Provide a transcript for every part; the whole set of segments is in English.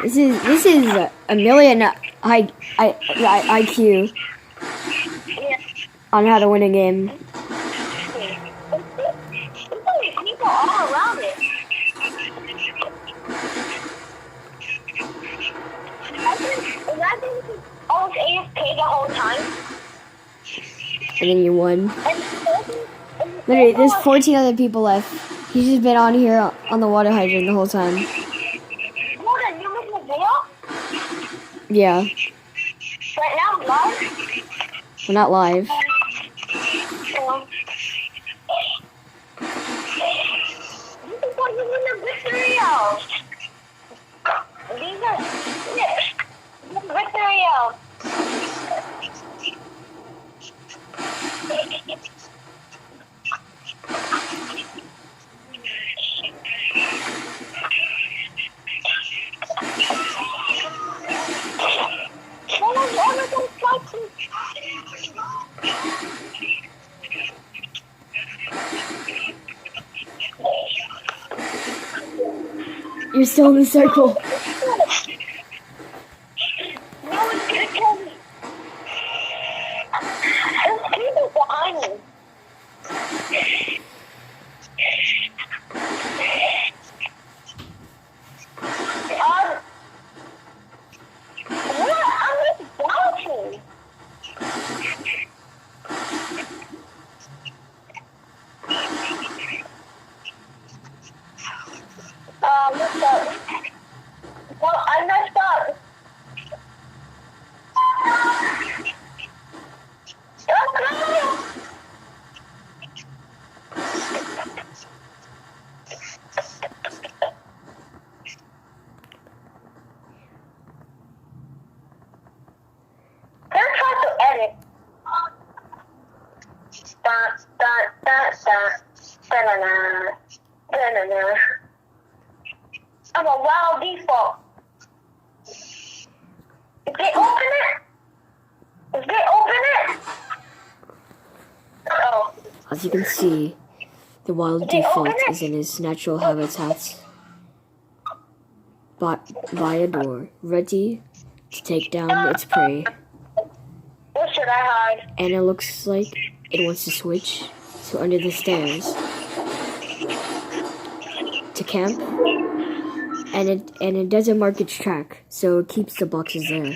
This is a million IQ Yeah. on how to win a game. There's people all around it. Imagine almost AFK the whole time. And then you won. And Literally, there's 14 other people left. He's just been on here on the water hydrant the whole time. Hold on, you making a video? Yeah, Right now, live? we're not live. This is what you win the Victorio. These are Victorio. You're still in the circle. No one's gonna kill me. There's people behind me. What? I'm just bouncing. What's up? Well, I messed up. They're trying to edit. Da-na-na. I'm a wild default. If they open it, oh, As you can see, the wild default is in his natural habitat by a door, ready to take down its prey. where should I hide? And it looks like it wants to switch to under the stairs to camp. And it doesn't mark its track, so it keeps the boxes there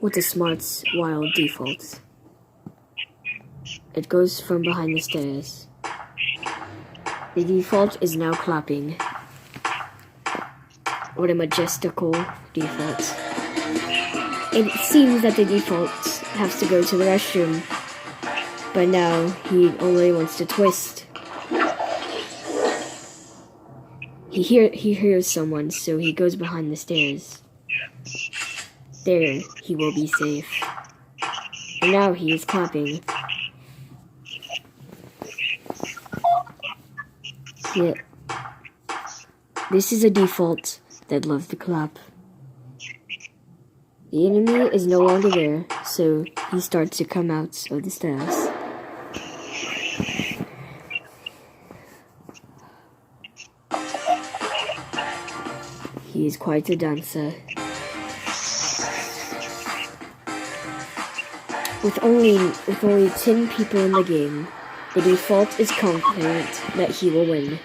with the smart's wild default. It goes from behind the stairs. The default is now clapping. What a majestical default. It seems that the default has to go to the restroom, but now he only wants to twist. He hears someone, so he goes behind the stairs. There, he will be safe. And now he is clapping. Yeah. This is a default that loves to clap. The enemy is no longer there, so he starts to come out of the stairs. He is quite a dancer. With only 10 people in the game, the default is confident that he will win.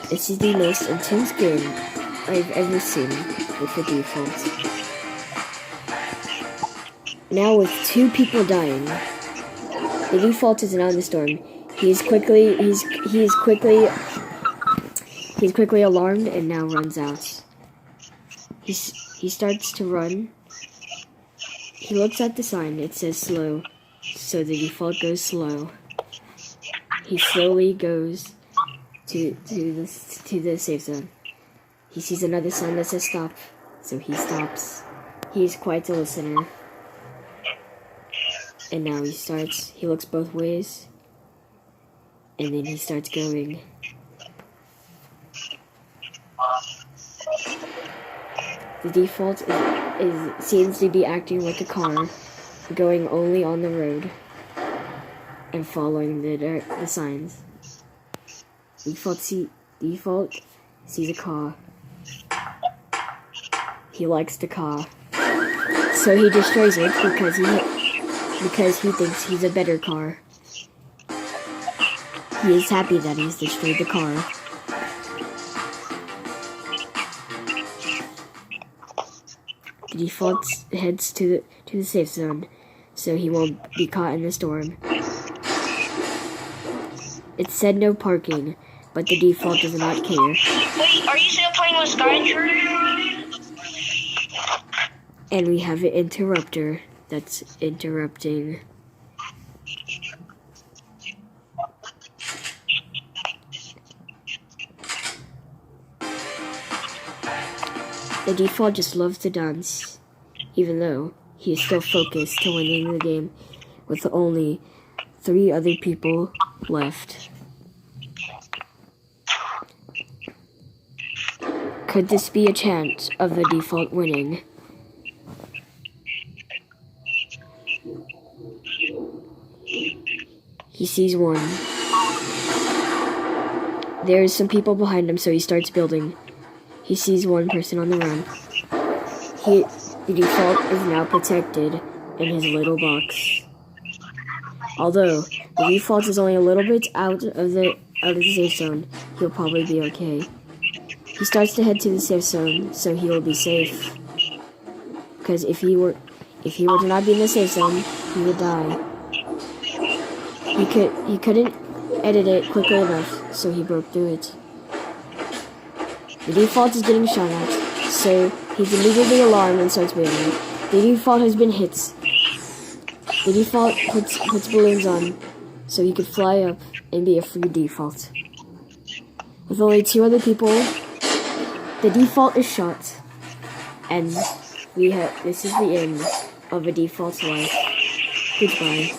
This is the most intense game I've ever seen with the default. Now with 2 people dying, the default is now in the storm. He's quickly alarmed and now runs out. He starts to run. He looks at the sign. It says slow, so the default goes slow. He slowly goes to the safe zone. He sees another sign that says stop, so he stops. He's quite a listener. And now he looks both ways, and then he starts going. The default seems to be acting like a car, going only on the road and following the signs. Default Default sees a car. He likes the car. So he destroys it because he thinks he's a better car. He is happy that he's destroyed the car. The default heads to the safe zone, so he won't be caught in the storm. It said no parking, but the default does not care. Wait, are you still playing with Skyrim? And we have an interrupter that's interrupting. The default just loves to dance, even though he is still focused to winning the game with only 3 other people left. Could this be a chance of the default winning? He sees one. There's some people behind him, so he starts building. He sees one person on the run. The default is now protected in his little box. Although the default is only a little bit out of the safe zone, he'll probably be okay. He starts to head to the safe zone, so he will be safe. Because if he were to not be in the safe zone, he would die. He couldn't edit it quickly enough, so he broke through it. The default is getting shot at, so he's immediately alarmed and starts waiting. The default has been hit. The default puts balloons on, so he could fly up and be a free default. With only 2 other people, the default is shot, and this is the end of a default's life. Goodbye.